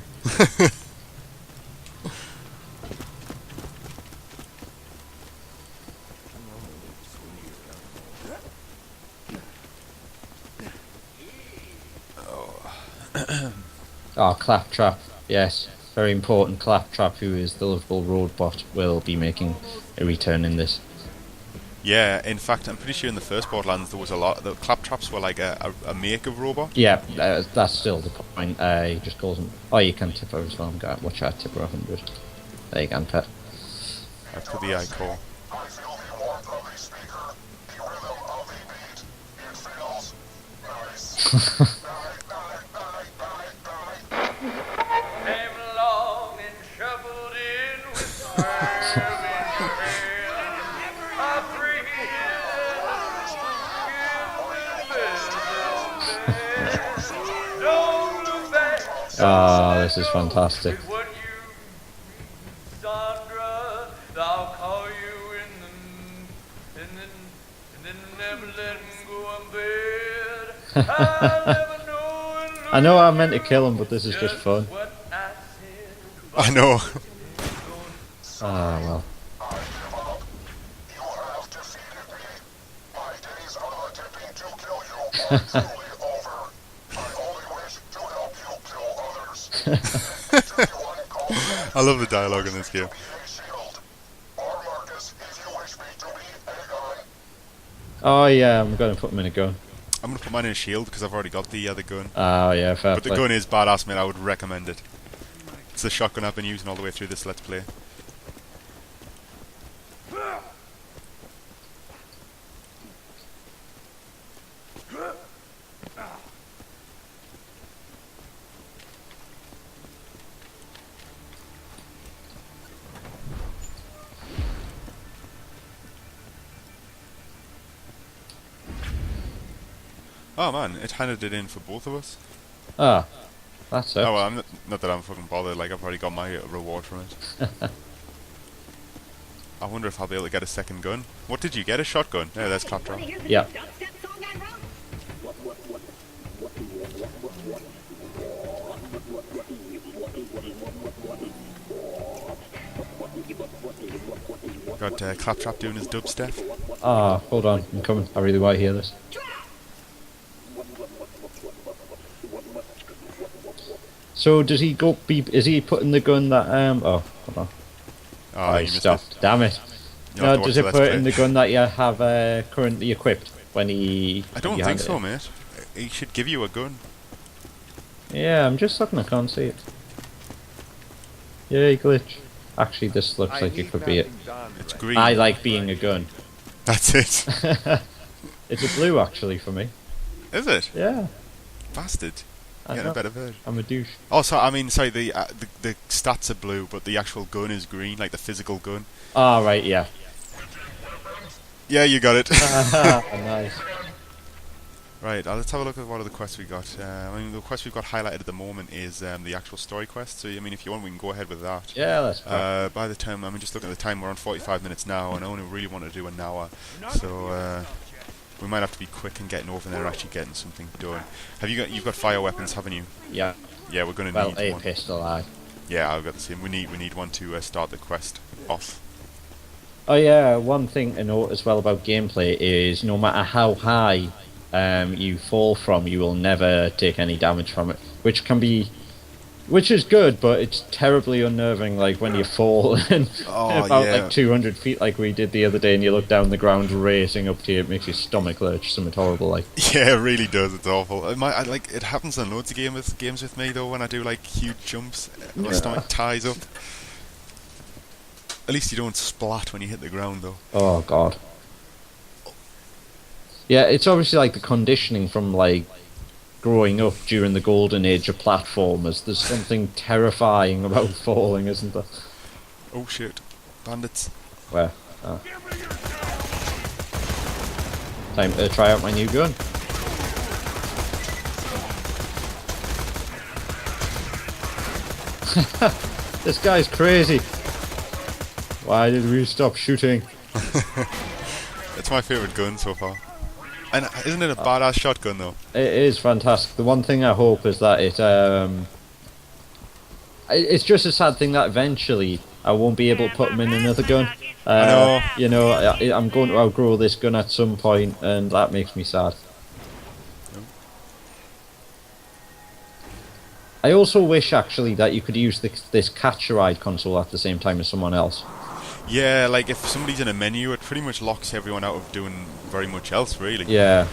Oh, Claptrap. Yes, very important. Claptrap, who is the lovable robot, will be making a return in this. Yeah, in fact, I'm pretty sure in the first Borderlands there was a lot. The Claptraps were like a make of robot. Yeah, that's still the point. He just calls him. Oh, you can tip her as well. Watch out, tip her 100. There you go, pet. I put the AI core. I feel the warmth of the speaker, the rhythm of the beat. It feels nice. Came along and shuffled in with swerving trail. I breathe, don't look back. Ah, this is fantastic. What you, Sandra, I'll call you and then never let him go on bed. I'll never know and I know I meant to kill him, but this is just fun. what I said. I know. Ah, well. You have defeated me. My days of attempting to kill you are truly over. I only wish to help you kill others. I love the dialogue in this game. Shield. Or Marcus, if you wish me to be a gun. Oh yeah, I'm gonna put him in a gun. I'm gonna put mine in a shield because I've already got the other gun. Oh yeah, fair But the play. gun is badass, mate. I would recommend it. It's the shotgun I've been using all the way through this Let's Play. Oh man, it handed it in for both of us. Ah, that's it. Oh well, not that I'm fucking bothered, like I've already got my reward from it. I wonder if I'll be able to get a second gun. What did you get? A shotgun? Yeah, that's Claptrap. Yeah. Got Claptrap doing his dubstep. Ah, hold on, I'm coming. I really want to hear this. So does he go? Is he putting the gun that Oh, hold on. Oh, I you missed stopped. Damn it. You'll have No, to does watch it the Let's put Play. in the gun that you have currently equipped when he? I don't you think hand it so, in? mate. He should give you a gun. Yeah, I'm just looking. I can't see it. Yay, glitch. Actually, this looks like it could be it. It's green. I like being a gun. That's it. It's a blue actually for me. Is it? Yeah. Bastard. Getting a better version. I'm a douche. Oh, sorry. The stats are blue, but the actual gun is green, like the physical gun. Ah, right, yeah. Yeah, you got it. Nice. Right, let's have a look at what other quests we got. The quest we've got highlighted at the moment is the actual story quest. So, if you want, we can go ahead with that. Yeah, that's by the time, just looking at the time, we're on 45 minutes now, and I only really want to do an hour. So, we might have to be quick and getting over there and actually getting something done. You've got fire weapons, haven't you? Yeah. Yeah, we're going to Well, need a one. pistol, aye. Yeah, I've got the same. We need one to start the quest off. Oh yeah, one thing to note as well about gameplay is no matter how high you fall from, you will never take any damage from it, which is good, but it's terribly unnerving. Like when you fall and like 200 feet, like we did the other day, and you look down the ground racing up to you, it makes your stomach lurch. Something horrible, like. Yeah, it really does. It's awful. It happens on loads of games with me though. When I do like huge jumps, my stomach ties up. At least you don't splat when you hit the ground, though. Oh god. Yeah, it's obviously like the conditioning from like growing up during the golden age of platformers. There's something terrifying about falling, isn't there? Oh shit, bandits! Where? Oh. Time to try out my new gun. This guy's crazy. Why did we stop shooting? It's my favourite gun so far. And isn't it a badass shotgun though? It is fantastic. The one thing I hope is that it's just a sad thing that eventually I won't be able to put them in another gun. I know. I'm going to outgrow this gun at some point, and that makes me sad. I also wish actually that you could use this catch a ride console at the same time as someone else. Yeah, like if somebody's in a menu, it pretty much locks everyone out of doing very much else, really. Yeah.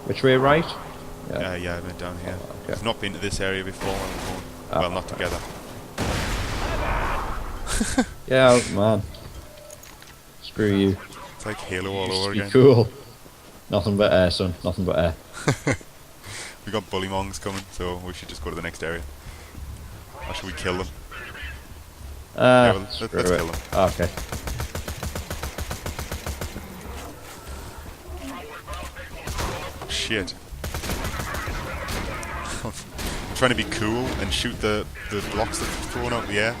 Which way, right? Yeah, I went down here. Okay. I've not been to this area before. Well, not together. Yeah, man. Screw you. It's like Halo all Used to over be again. cool. Nothing but air, son. Nothing but air. We got bullymongs coming, so we should just go to the next area. Or should we kill them? Yeah, well, let's kill them. Okay. Shit. I'm trying to be cool and shoot the blocks that are thrown out of the air,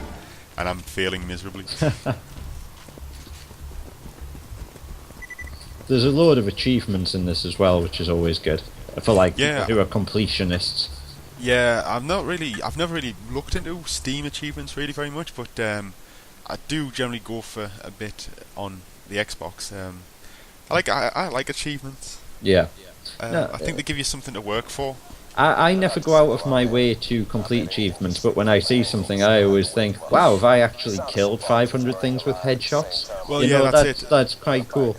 and I'm failing miserably. There's a load of achievements in this as well, which is always good for like Yeah. people who are completionists. Yeah, I've never really looked into Steam achievements really very much, but I do generally go for a bit on the Xbox. I like achievements. Yeah. I think they give you something to work for. I never go out of my way to complete achievements, but when I see something, I always think, wow, have I actually killed 500 things with headshots? Well, that's it. That's quite cool.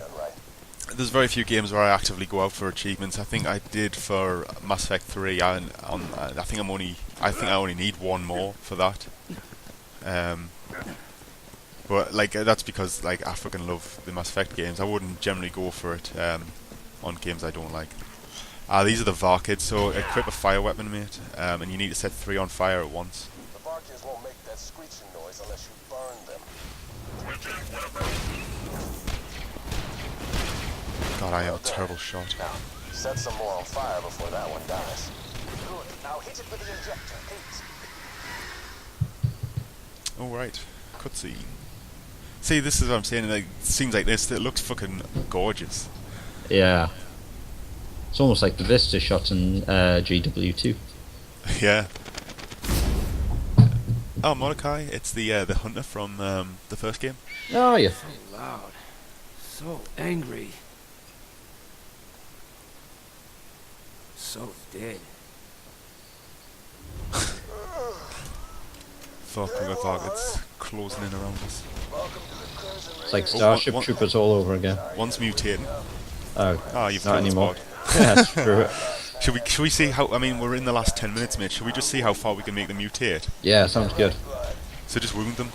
There's very few games where I actively go out for achievements. I think I did for Mass Effect 3. I think I only need one more for that. But like that's because like I fucking love the Mass Effect games. I wouldn't generally go for it on games I don't like. These are the VAR kids. So equip a fire weapon, mate, and you need to set 3 on fire at once. The VAR kids won't make that screeching noise unless you burn them. God, I am a terrible shot. Now, set some more on fire before that one dies. Good. Now hit it with the injector, please. Alright, cutscene. See, this is what I'm saying, like, scenes like this, it looks fucking gorgeous. Yeah. It's almost like the Vista shots in GW2. Yeah. Oh, Mordecai, it's the hunter from the first game. Oh, yeah. So loud. So angry. So dead. Fuck, we got targets closing in around us. It's like Starship Troopers all over again. One's mutating. Oh, You've not killed anymore. the spot. Yeah, screw it. Should we see how? I mean, we're in the last 10 minutes, mate. Should we just see how far we can make them mutate? Yeah, sounds good. So just wound them.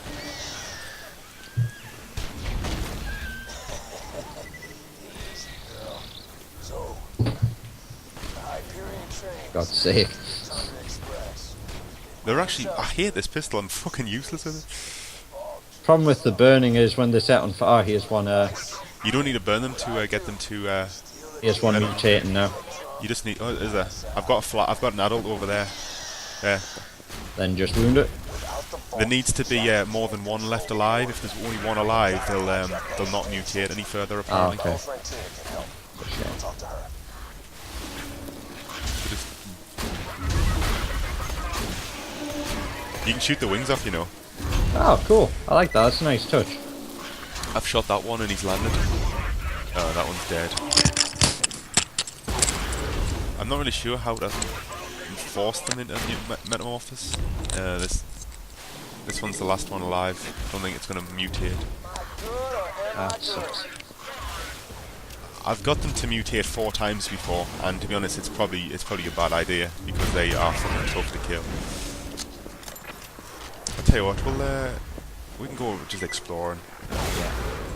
God's sake. They're actually... I hate this pistol. I'm fucking useless with it. Problem with the burning is when they set on fire. Here's one. You don't need to burn them to get them to... Here's one mutating now. You just need... Oh, is there? I've got an adult over there. There. Then just wound it. There needs to be more than one left alive. If there's only one alive, they'll not mutate any further, Oh, apparently. okay. You can shoot the wings off, you know. Oh, cool. I like that. That's a nice touch. I've shot that one and he's landed. Oh, that one's dead. I'm not really sure how to force them into metamorphosis. This one's the last one alive. I don't think it's going to mutate. That sucks. I've got them to mutate 4 times before, and to be honest, it's probably a bad idea because they are fucking tough to kill. I'll tell you what, we can go just exploring.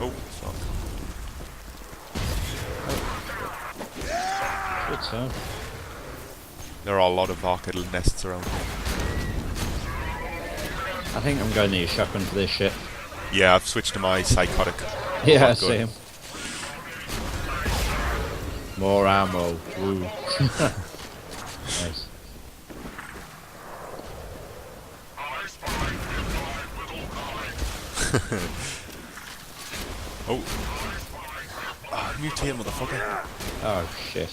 Oh, fuck. Good sound. There are a lot of arcade nests around. I think I'm going to need a shotgun for this shit. Yeah, I've switched to my psychotic. Yeah, Not good. same. More ammo. Woo. Nice. Oh. Ah, mutate, motherfucker. Oh shit.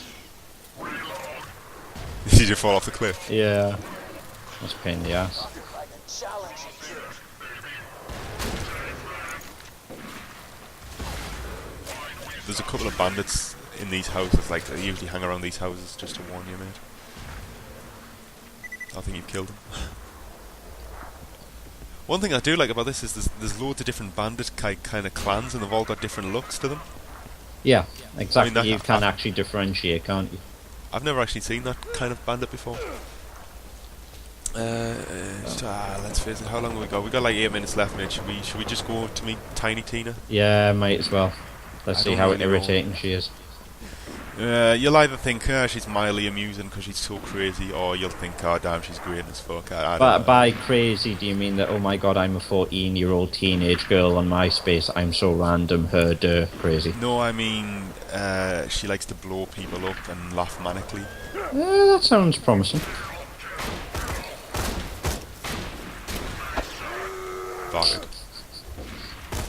Did you fall off the cliff? Yeah. That's a pain in the ass. There's a couple of bandits in these houses, like they usually hang around these houses just to warn you, mate. I think you've killed them. One thing I do like about this is there's loads of different bandit kind of clans, and they've all got different looks to them. Yeah, exactly. that- you can actually differentiate, can't you? I've never actually seen that kind of bandit before. Let's face it. How long have we got? We got like 8 minutes left, mate. Should we just go to meet Tiny Tina? Yeah, might as well. Let's I see don't how really know. irritating she is. You'll either think she's mildly amusing because she's so crazy, or you'll think, oh damn, she's great as fuck. I don't But know. by crazy, do you mean that, oh my god, I'm a 14-year-old teenage girl on MySpace, I'm so random, her, crazy? No, I mean, she likes to blow people up and laugh manically. That sounds promising. Fuck it.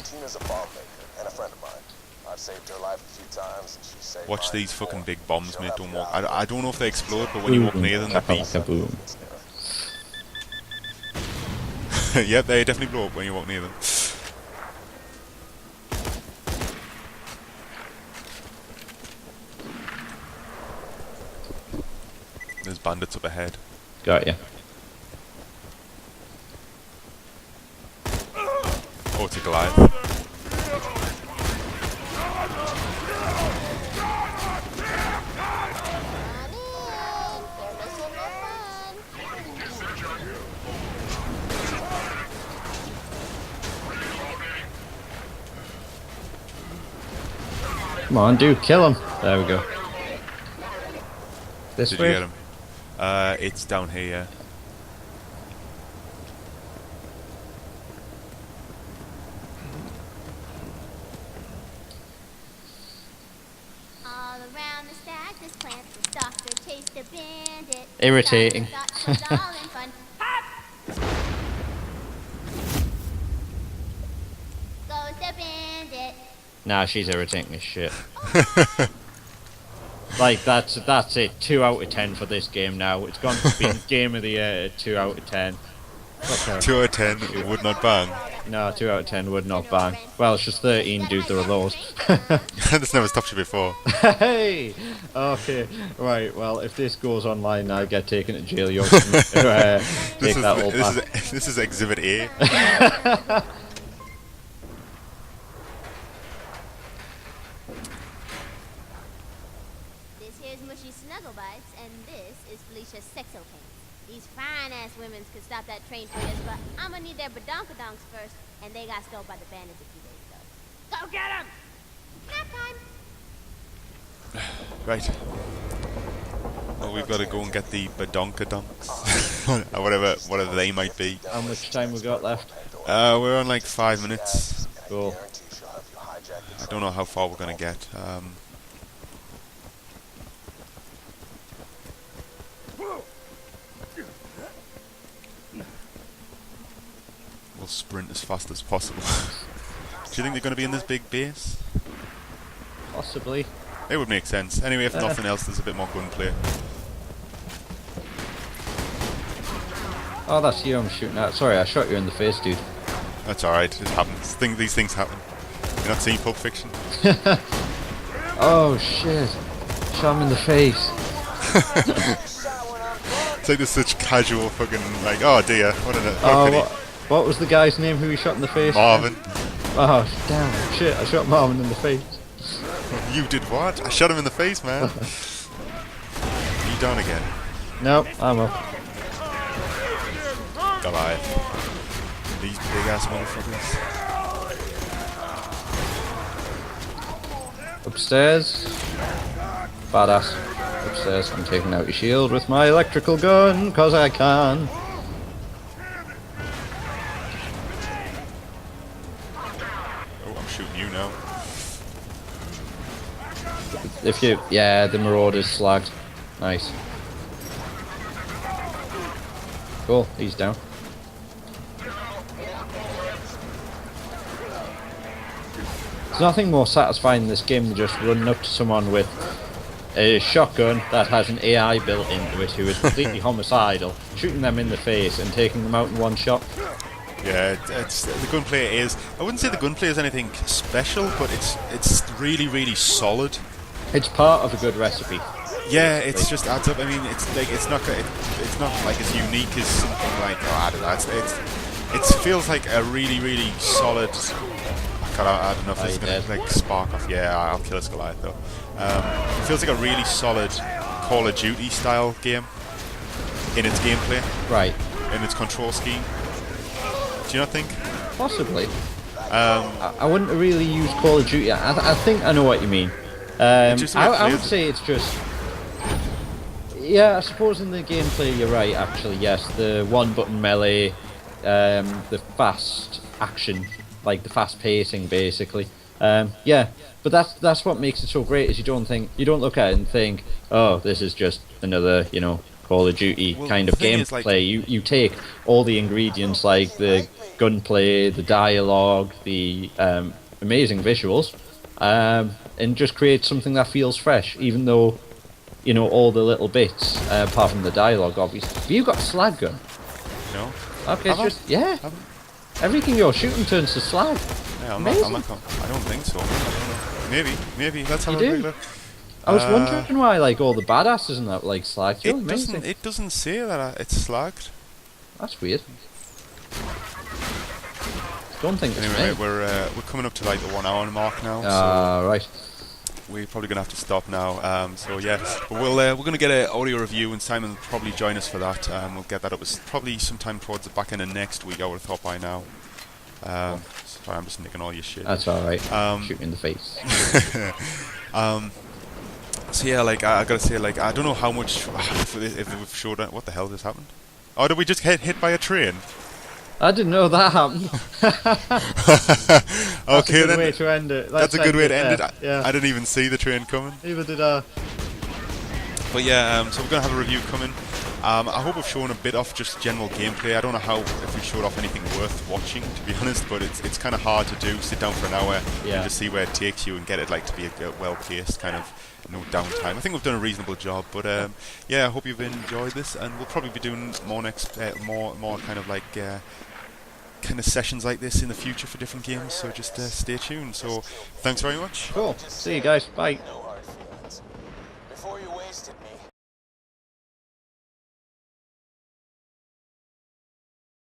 Tina's a bomb maker and a friend of mine. I've saved her life a few times, and she saved Watch mine these before. fucking big bombs, She'll mate. help Don't you walk. out. I don't know if they explode, but when you walk Boom, near them, they beat. kaboom. Yep, they definitely blow up when you walk near them. There's bandits up ahead. Got ya. Oh, it's a Goliath. They're missing their fun. Come on, dude, kill him. There we go. This Did way? you get him? It's down here, yeah. All around the stack, this plant, the stalker chased a bandit. Irritating. Thought it was all in fun. Goes the bandit. Nah, she's irritating as shit. Like, that's it. 2 out of 10 for this game now. It's gone from being Game of the Year to 2 out of 10. Okay. 2 out of 10, it would not bang. No, 2 out of 10 would not bang. Well, it's just 13, dude, there are those. This never stopped you before. Hey! Okay, right, well, if this goes online I get taken to jail, you're going to take that all back. This is Exhibit A. This here's Mushy Snugglebites, and this is Felicia's Sexocaine. These fine-ass women could stop that train for us, but I'm gonna need their badonkadonks first, and they got stole by the bandits a few days ago. Go get them! Nap time! Right. Well, we've got to go and get the badonkadonks. Or whatever they might be. How much time we got left? We're on like 5 minutes. Cool. I don't know how far we're going to get. We'll sprint as fast as possible. Do you think they're going to be in this big base? Possibly. It would make sense. Anyway, if nothing else, there's a bit more gunplay. Oh, that's you I'm shooting at. Sorry, I shot you in the face, dude. That's alright, it happens. These things happen. You're not seeing Pulp Fiction? Oh, shit. Shot him in the face. It's like there's such casual fucking, like, oh dear, what an... Oh, what was the guy's name who he shot in the face? Marvin. Oh, damn. Shit, I shot Marvin in the face. You did what? I shot him in the face, man. You down again? Nope, I'm up. Goliath. These big ass motherfuckers. Upstairs. Badass. Upstairs. I'm taking out your shield with my electrical gun, cause I can. Oh, I'm shooting you now. If you... Yeah, the Marauder's slagged. Nice. Cool, he's down. There's nothing more satisfying in this game than just running up to someone with a shotgun that has an AI built into it who is completely homicidal, shooting them in the face and taking them out in one shot. Yeah, it's the gunplay is... I wouldn't say the gunplay is anything special, but it's really, really solid. It's part of a good recipe. Yeah, it's just adds up. I mean, it's like it's not like as unique as something like I don't know. It feels like a really, really solid. I don't know if this is gonna like spark off. Yeah, I'll kill a Goliath though. It feels like a really solid Call of Duty style game in its gameplay, right? In its control scheme. Do you not think? Possibly. I wouldn't really use Call of Duty. I think I know what you mean. I would say it's just... Yeah, I suppose in the gameplay you're right, actually, yes. The one-button melee, the fast action, like the fast pacing, basically. Yeah, but that's what makes it so great, is you don't look at it and think, oh, this is just another, Call of Duty kind of gameplay. Like, you take all the ingredients, like the gunplay, the dialogue, the amazing visuals, and just create something that feels fresh, even though, all the little bits, apart from the dialogue, obviously. Have you got a slag gun? No. Okay, yeah. Everything you're shooting turns to slag. Yeah, I don't think so. I don't know. Maybe. Let's have a quick look. I was wondering why, like, all the badasses and that, like, slag. It doesn't say that it's slagged. That's weird. Don't think it's anyway, me. we're coming up to like the 1 hour mark now. So right. We're probably gonna have to stop now. So yeah, but we're gonna get an audio review, and Simon will probably join us for that. We'll get that up. It's probably sometime towards the back end of next week. I would have thought by now. Sorry, I'm just nicking all your shit. That's all right. Shoot me in the face. So yeah, like I gotta say, like I don't know how much if we've showed what the hell just happened. Oh, did we just get hit by a train? I didn't know that happened. Okay, that's a good way to end it. That's a good way to end it. Yeah. I didn't even see the train coming. Neither did I. But yeah, so we're gonna have a review coming. I hope we've shown a bit off just general gameplay. I don't know if we showed off anything worth watching, to be honest, but it's kind of hard to do. Sit down for an hour and just see where it takes you and get it like to be a well-paced kind of no downtime. I think we've done a reasonable job, but yeah, I hope you've enjoyed this, and we'll probably be doing more more kind of like kind of sessions like this in the future for different games. So just stay tuned. So thanks very much. Cool. See you guys. Bye.